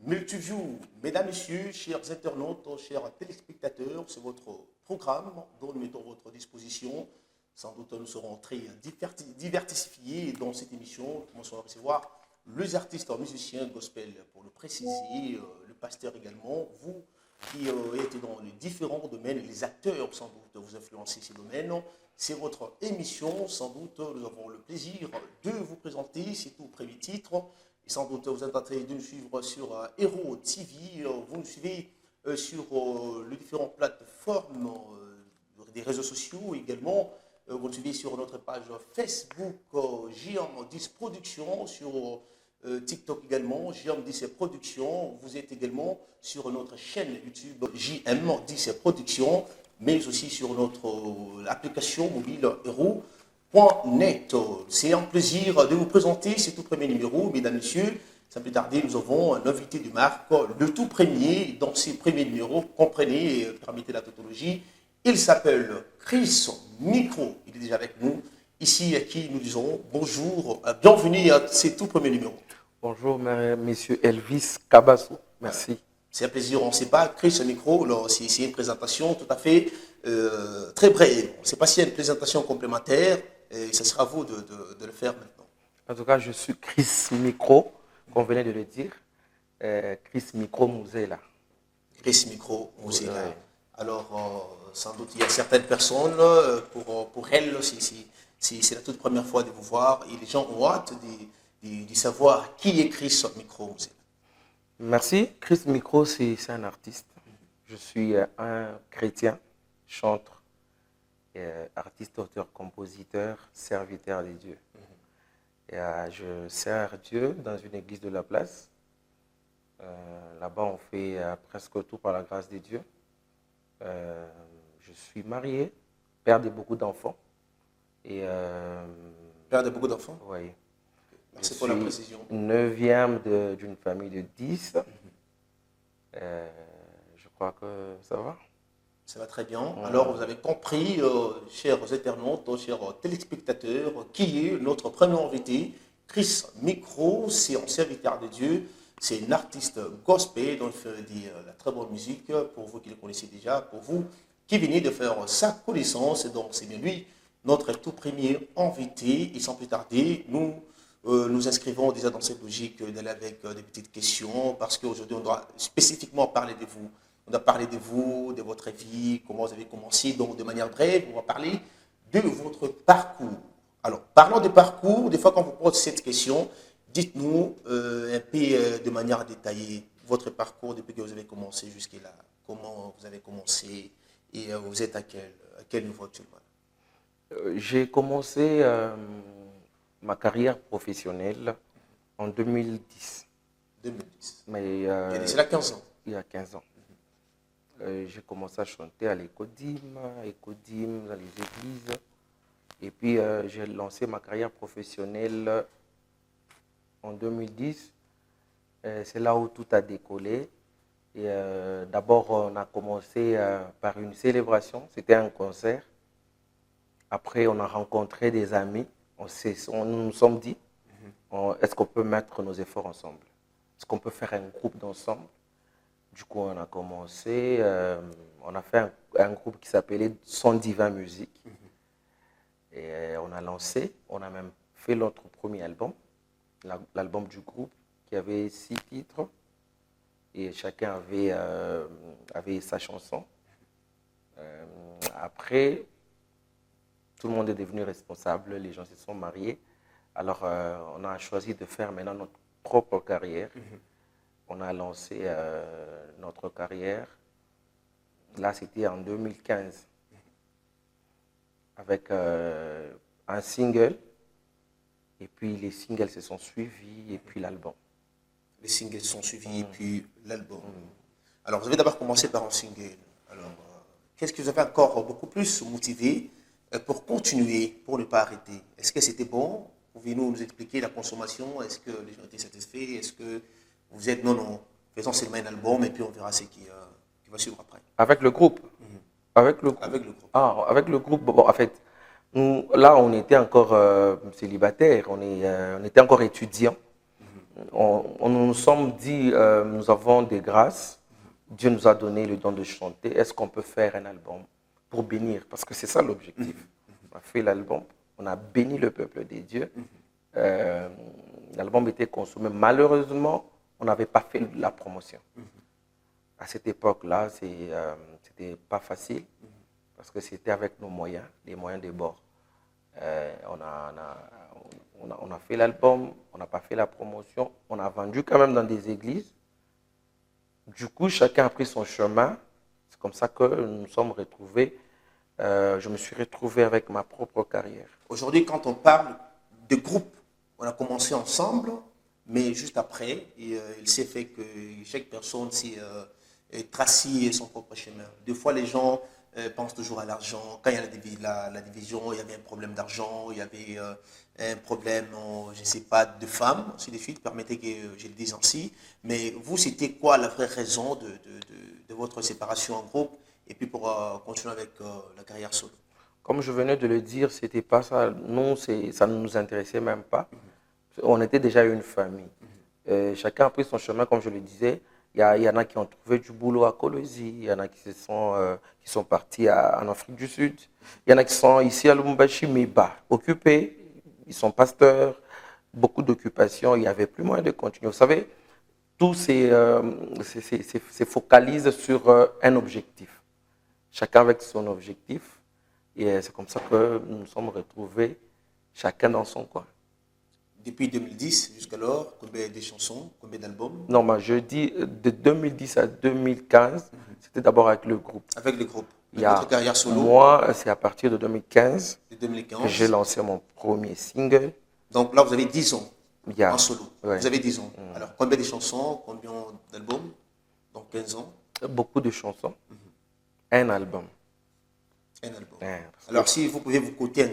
Multiview, mesdames, messieurs, chers internautes, chers téléspectateurs, c'est votre programme dont nous mettons à votre disposition. Sans doute, nous serons très diversifiés dans cette émission. Nous commençons à recevoir les artistes, musiciens, gospel, pour le préciser, le pasteur également, vous qui êtes dans les différents domaines, les acteurs, sans doute, vous influencez ces domaines. C'est votre émission, sans doute, nous avons le plaisir de vous présenter, c'est tout premier titre. Et sans doute, vous êtes en train de nous suivre sur Hero TV, vous nous suivez sur les différentes plateformes des réseaux sociaux également. Vous nous suivez sur notre page Facebook, JM10 Productions, sur TikTok également, JM10 Productions. Vous êtes également sur notre chaîne YouTube JM10 Productions, mais aussi sur notre application mobile Hero.net. C'est un plaisir de vous présenter ce tout premier numéro, mesdames, messieurs. Sans plus tarder, nous avons un invité du marque, le tout premier dans ces premiers numéros. Comprenez, permettez la tautologie. Il s'appelle Chris Micro. Il est déjà avec nous. Ici, à qui nous disons bonjour, bienvenue à ces tout premiers numéros. Bonjour, monsieur Elvis Kabasso. Merci. C'est un plaisir, on ne sait pas. Chris Micro, c'est une présentation tout à fait très brève. On ne sait pas s'il y a une présentation complémentaire. Et ce sera à vous de le faire maintenant. En tout cas, je suis Chris Micro, comme venait de le dire. Chris Micro Mouzela. Chris Micro Mouzela. Ouais. Alors, sans doute, il y a certaines personnes, pour elles, c'est la toute première fois de vous voir. Et les gens ont hâte de savoir qui est Chris Micro Mouzela. Merci. Chris Micro, c'est un artiste. Je suis un chrétien, chanteur. Artiste, auteur, compositeur, serviteur de Dieu. Et, je sers Dieu dans une église de la place. Là-bas, on fait presque tout par la grâce de Dieu. Je suis marié, père de beaucoup d'enfants. Père de beaucoup d'enfants? Oui. Merci pour la précision. 9e d'une famille de 10. Je crois que ça va. Ça va très bien. Alors, vous avez compris, chers internautes, chers téléspectateurs, qui est notre premier invité. Chris Micro, c'est un serviteur de Dieu. C'est un artiste gospel, donc il fait de la très bonne musique, pour vous qui le connaissez déjà, pour vous qui venez de faire sa connaissance. Donc, c'est bien lui, notre tout premier invité. Et sans plus tarder, nous inscrivons déjà dans cette logique d'aller avec des petites questions, parce qu'aujourd'hui, on doit spécifiquement parler de vous. On a parlé de vous, de votre vie, comment vous avez commencé. Donc, de manière brève, on va parler de votre parcours. Alors, parlons de parcours. Des fois, quand vous posez cette question, dites-nous un peu de manière détaillée votre parcours depuis que vous avez commencé jusqu'à là. Comment vous avez commencé et vous êtes à quel niveau actuellement? J'ai commencé ma carrière professionnelle en 2010. 2010. Mais, c'est là 15 ans. Il y a 15 ans. J'ai commencé à chanter à l'Ecodim, dans les églises. Et puis, j'ai lancé ma carrière professionnelle en 2010. C'est là où tout a décollé. Et d'abord, on a commencé par une célébration. C'était un concert. Après, on a rencontré des amis. On nous sommes dit, est-ce qu'on peut mettre nos efforts ensemble? Est-ce qu'on peut faire un groupe d'ensemble? Du coup, on a commencé, on a fait un groupe qui s'appelait Son Divin Musique. Et on a lancé, on a même fait notre premier album, l'album du groupe, qui avait 6 titres. Et chacun avait sa chanson. Après, tout le monde est devenu responsable, les gens se sont mariés. Alors, on a choisi de faire maintenant notre propre carrière. On a lancé notre carrière, là c'était en 2015, avec un single, et puis les singles se sont suivis, et puis l'album. Les singles sont suivis, et puis l'album. Alors, vous avez d'abord commencé par un single. Alors, qu'est-ce que vous avez encore beaucoup plus motivé pour continuer, pour ne pas arrêter? Est-ce que c'était bon? Pouvez-vous nous expliquer la consommation? Est-ce que les gens étaient satisfaits? Est-ce que vous êtes non, faisons seulement un album et puis on verra ce qui va suivre après? Avec le groupe? Avec le groupe. Avec le groupe. Ah, avec le groupe. Bon, en fait, là, on était encore célibataires, on était encore étudiants. on nous sommes dit, nous avons des grâces. Dieu nous a donné le don de chanter. Est-ce qu'on peut faire un album pour bénir? Parce que c'est ça l'objectif. On a fait l'album, on a béni le peuple des dieux. L'album était consommé. Malheureusement, on n'avait pas fait la promotion. À cette époque-là, c'était pas facile parce que c'était avec nos moyens, les moyens des bords. On a fait l'album, on n'a pas fait la promotion, on a vendu quand même dans des églises. Du coup, chacun a pris son chemin. C'est comme ça que nous nous sommes retrouvés. Je me suis retrouvé avec ma propre carrière. Aujourd'hui, quand on parle de groupe, on a commencé ensemble, mais juste après, il s'est fait que chaque personne s'est tracé son propre chemin. Des fois, les gens pensent toujours à l'argent. Quand il y a la division, il y avait un problème d'argent, il y avait un problème, je ne sais pas, de femmes, ainsi de suite. Permettez que je le dise ainsi. Mais vous, c'était quoi la vraie raison de votre séparation en groupe et puis pour continuer avec la carrière solo? Comme je venais de le dire, c'était pas ça. Nous, ça ne nous intéressait même pas. On était déjà une famille. Chacun a pris son chemin, comme je le disais. Il y en a qui ont trouvé du boulot à Colosie, il y en a qui sont partis en Afrique du Sud, il y en a qui sont ici à Lubumbashi, mais occupés. Ils sont pasteurs, beaucoup d'occupations, il n'y avait plus moyen de continuer. Vous savez, tout se focalise sur un objectif. Chacun avec son objectif. Et c'est comme ça que nous nous sommes retrouvés, chacun dans son coin. Depuis 2010 jusqu'alors, combien de chansons, combien d'albums? Non, mais je dis de 2010 à 2015, c'était d'abord avec le groupe. Avec le groupe. Votre carrière solo? Moi, c'est à partir de 2015 de 2015 que j'ai lancé mon premier single. Donc là, vous avez 10 ans en solo. Ouais. Vous avez 10 ans. Alors, combien de chansons, combien d'albums? Donc 15 ans. Beaucoup de chansons. Un album. Un album. Alors, si vous pouvez vous coter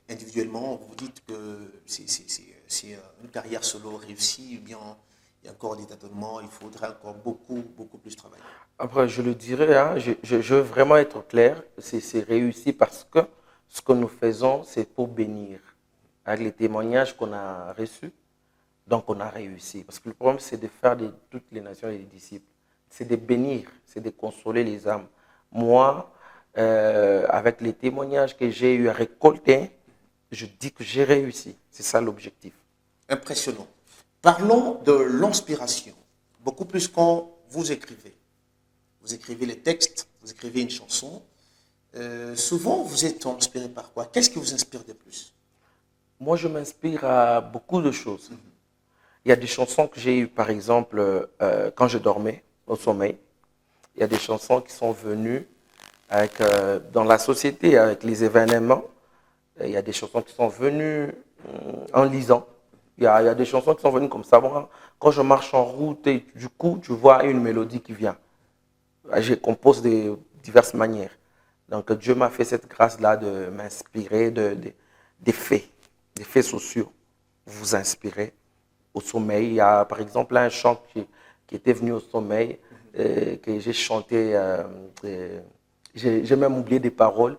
individuellement, vous dites que c'est une carrière solo réussie, ou bien il y a encore des tâtonnements, il faudrait encore beaucoup plus travailler. Après, je le dirais, hein, je veux vraiment être clair, c'est réussi parce que ce que nous faisons, c'est pour bénir. Avec les témoignages qu'on a reçus, donc on a réussi. Parce que le problème, c'est de faire de toutes les nations et les disciples. C'est de bénir, c'est de consoler les âmes. Moi, avec les témoignages que j'ai eu à récolter, je dis que j'ai réussi. C'est ça l'objectif. Impressionnant. Parlons de l'inspiration. Beaucoup plus quand vous écrivez. Vous écrivez les textes, vous écrivez une chanson. Souvent, vous êtes inspiré par quoi? Qu'est-ce qui vous inspire de plus? Moi, je m'inspire à beaucoup de choses. Il y a des chansons que j'ai eues, par exemple, quand je dormais au sommeil. Il y a des chansons qui sont venues dans la société, avec les événements. Il y a des chansons qui sont venues en lisant. Il y a des chansons qui sont venues comme ça. Moi, quand je marche en route, et du coup, tu vois une mélodie qui vient. Je compose de diverses manières. Donc, Dieu m'a fait cette grâce-là de m'inspirer des faits sociaux. Vous inspirez au sommeil. Il y a, par exemple, un chant qui était venu au sommeil, que j'ai chanté. J'ai même oublié des paroles.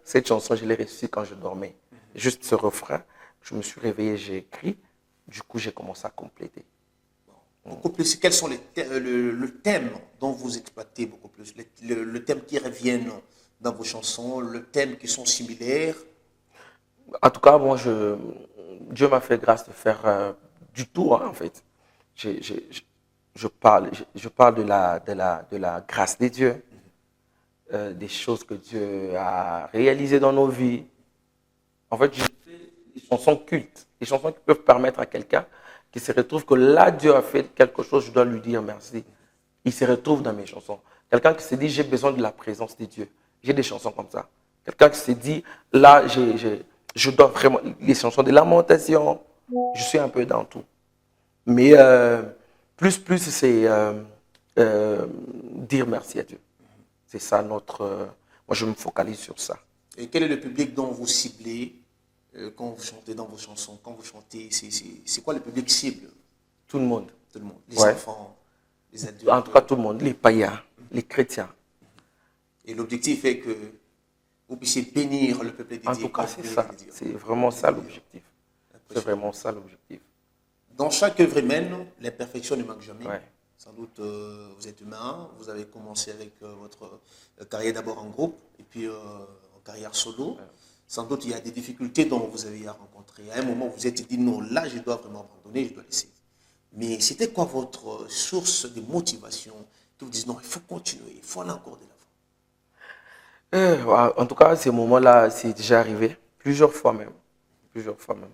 Cette chanson, je l'ai reçue quand je dormais. Juste ce refrain, je me suis réveillé, j'ai écrit. Du coup, j'ai commencé à compléter. Beaucoup plus. Quels sont le thème dont vous exploitez beaucoup plus? Le thème qui reviennent dans vos chansons, le thème qui sont similaires? En tout cas, moi, Dieu m'a fait grâce de faire du tout, hein, en fait. Je parle de la grâce de Dieu, des choses que Dieu a réalisées dans nos vies. En fait, je fais des chansons cultes, des chansons qui peuvent permettre à quelqu'un qui se retrouve que là, Dieu a fait quelque chose, je dois lui dire merci. Il se retrouve dans mes chansons. Quelqu'un qui se dit, j'ai besoin de la présence de Dieu. J'ai des chansons comme ça. Quelqu'un qui se dit, là, je dois vraiment, les chansons de lamentation, je suis un peu dans tout. Mais plus c'est dire merci à Dieu. C'est ça moi, je me focalise sur ça. Et quel est le public dont vous ciblez quand vous chantez dans vos chansons? Quand vous chantez, c'est quoi le public cible? Tout le monde. Tout le monde. Les enfants, les adultes. En tout cas, tout le monde. Les païens, les chrétiens. Et l'objectif est que vous puissiez bénir le peuple de En Dieu. tout cas, comme c'est vous venez ça. de le dire. C'est vraiment ça l'objectif. C'est Impressionnant. vraiment ça l'objectif. Dans chaque œuvre humaine, l'imperfection ne manque jamais. Ouais. Sans doute, vous êtes humain, vous avez commencé avec votre carrière d'abord en groupe et puis en carrière solo. Sans doute, il y a des difficultés dont vous avez à rencontrer. À un moment, vous vous êtes dit, non, là, je dois vraiment abandonner, je dois laisser. Mais c'était quoi votre source de motivation que vous dites, non, il faut continuer, il faut aller encore de l'avant? En tout cas, ces moments-là, c'est déjà arrivé plusieurs fois même. Plusieurs fois même.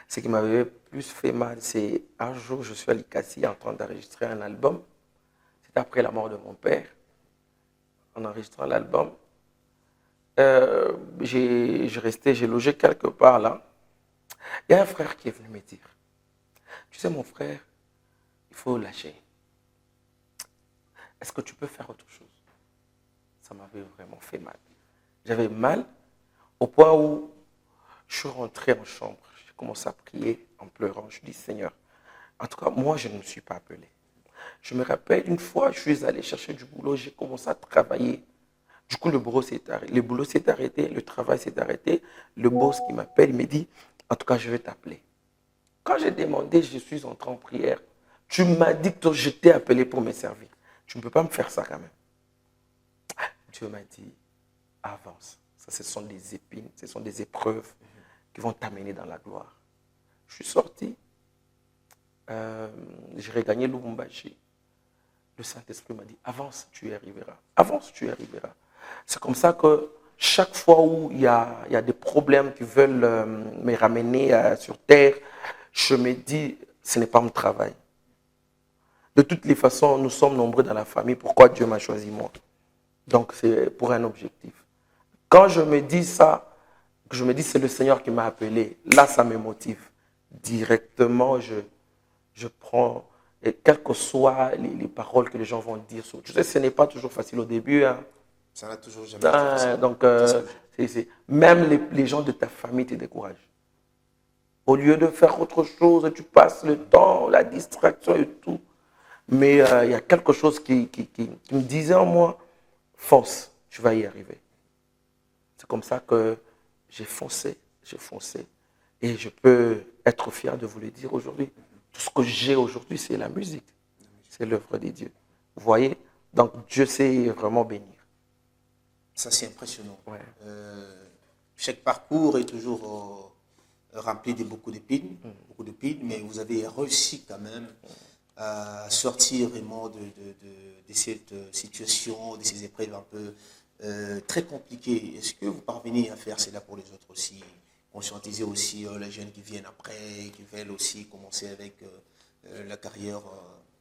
Ce qui m'avait plus fait mal, c'est un jour, je suis à Likasi en train d'enregistrer un album. C'était après la mort de mon père. En enregistrant l'album, j'ai logé quelque part là. Il y a un frère qui est venu me dire, tu sais mon frère, il faut lâcher. Est-ce que tu peux faire autre chose? Ça m'avait vraiment fait mal. J'avais mal au point où je suis rentré en chambre. J'ai commencé à prier en pleurant. Je dis, Seigneur, en tout cas, moi, je ne me suis pas appelé. Je me rappelle, une fois, je suis allé chercher du boulot, j'ai commencé à travailler. Du coup, le boulot s'est arrêté, le travail s'est arrêté. Le boss qui m'appelle, il me dit, en tout cas, je vais t'appeler. Quand j'ai demandé, je suis entré en prière. Tu m'as dit que je t'ai appelé pour me servir. Tu ne peux pas me faire ça quand même. Dieu m'a dit, avance. Ça, ce sont des épines, ce sont des épreuves qui vont t'amener dans la gloire. Je suis sorti, j'ai regagné Lubumbashi. Le Saint-Esprit m'a dit, avance, tu y arriveras. Avance, tu y arriveras. C'est comme ça que chaque fois où il y a des problèmes qui veulent me ramener sur terre, je me dis, ce n'est pas mon travail. De toutes les façons, nous sommes nombreux dans la famille. Pourquoi Dieu m'a choisi moi? Donc, c'est pour un objectif. Quand je me dis ça, que je me dis c'est le Seigneur qui m'a appelé, là, ça me motive. Directement, je prends, et quelles que soient les paroles que les gens vont dire. Tu sais, ce n'est pas toujours facile au début. Hein. Ça n'a toujours jamais été facile. Donc, même les gens de ta famille te découragent. Au lieu de faire autre chose, tu passes le temps, la distraction et tout. Mais il y a quelque chose qui me disait en moi, fonce, tu vas y arriver. C'est comme ça que j'ai foncé. Et je peux être fier de vous le dire aujourd'hui. Tout ce que j'ai aujourd'hui, c'est la musique. C'est l'œuvre de Dieu. Vous voyez? Donc Dieu sait vraiment bénir. Ça, c'est impressionnant. Ouais. Chaque parcours est toujours rempli de beaucoup d'épines, mais vous avez réussi quand même à sortir vraiment de cette situation, de ces épreuves un peu très compliquées. Est-ce que vous parvenez à faire cela pour les autres aussi? Conscientiser aussi les jeunes qui viennent après, qui veulent aussi commencer avec la carrière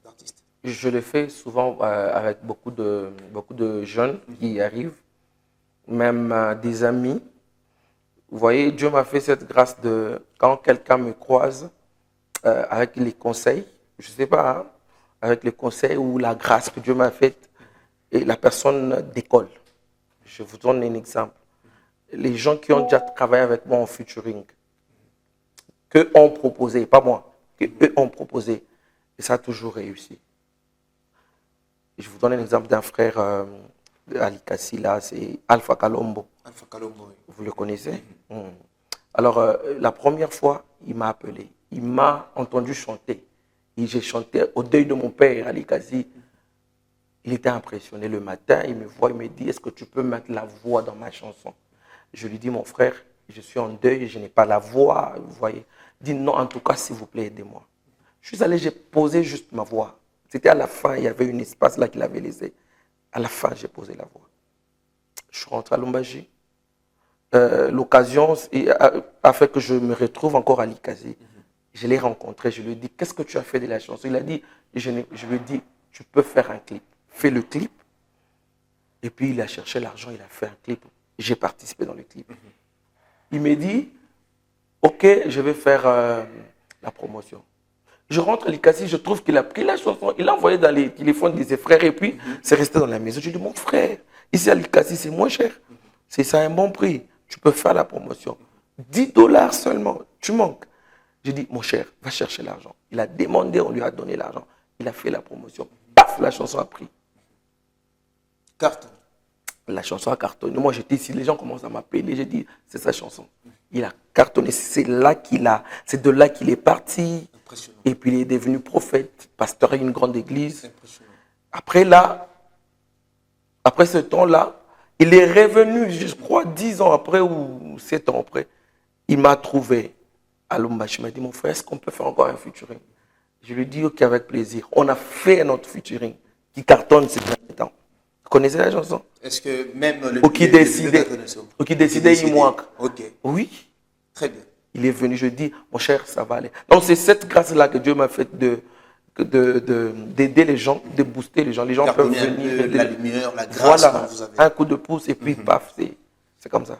d'artiste? Je le fais souvent avec beaucoup de jeunes qui y arrivent, même des amis. Vous voyez, Dieu m'a fait cette grâce de, quand quelqu'un me croise avec les conseils, je ne sais pas, hein, avec les conseils ou la grâce que Dieu m'a faite, et la personne décolle. Je vous donne un exemple. Les gens qui ont déjà travaillé avec moi en featuring, qu'eux ont proposé, pas moi, qu'eux ont proposé, et ça a toujours réussi. Et je vous donne un exemple d'un frère à Likasi, là, c'est Alpha Kalombo. Alpha Kalombo, oui. Vous le connaissez? Alors, la première fois, il m'a appelé. Il m'a entendu chanter. Et j'ai chanté au deuil de mon père à Likasi. Il était impressionné le matin. Il me voit, il me dit, est-ce que tu peux mettre la voix dans ma chanson? Je lui dis, mon frère, je suis en deuil, je n'ai pas la voix. Vous voyez? Il dit, non, en tout cas, s'il vous plaît, aidez-moi. Je suis allé, j'ai posé juste ma voix. C'était à la fin, il y avait un espace là qu'il avait laissé. À la fin, j'ai posé la voix. Je suis rentré à Lubumbashi. L'occasion a fait que je me retrouve encore à Likasi. Je l'ai rencontré, je lui ai dit, qu'est-ce que tu as fait de la chanson? Il a dit, je lui ai dit, tu peux faire un clip. Fais le clip. Et puis il a cherché l'argent, il a fait un clip. J'ai participé dans le clip. Il m'a dit, ok, je vais faire la promotion. Je rentre à Likasi, je trouve qu'il a pris la chanson, il l'a envoyé dans les téléphones de ses frères et puis c'est resté dans la maison. Je lui ai dit, mon frère, ici à Likasi, c'est moins cher. C'est ça un bon prix. Tu peux faire la promotion. 10 dollars seulement. Tu manques. J'ai dit, mon cher, va chercher l'argent. Il a demandé, on lui a donné l'argent. Il a fait la promotion. Paf, la chanson a pris. Carton. La chanson a cartonné. Moi, j'étais ici, les gens commencent à m'appeler. J'ai dit, c'est sa chanson. Il a cartonné. C'est de là qu'il est parti. Impressionnant. Et puis, il est devenu prophète, pasteur à une grande église. Impressionnant. Après ce temps-là, il est revenu, je crois, 10 ans après ou 7 ans après. Il m'a trouvé à Lumbashi. Il m'a dit, mon frère, est-ce qu'on peut faire encore un featuring? Je lui ai dit, ok, avec plaisir. On a fait un autre featuring qui cartonne ces derniers temps. Vous connaissez la chanson? Est-ce que même le Ou qui décidait, il manque. Ok, Oui. très bien. Il est venu, je dis, mon cher, ça va aller. Donc c'est cette grâce-là que Dieu m'a fait d'aider les gens, de booster les gens. Les gens Faire peuvent donner un venir. peu la lumière, la grâce Voilà, dont vous avez. un coup de pouce et puis paf, c'est comme ça.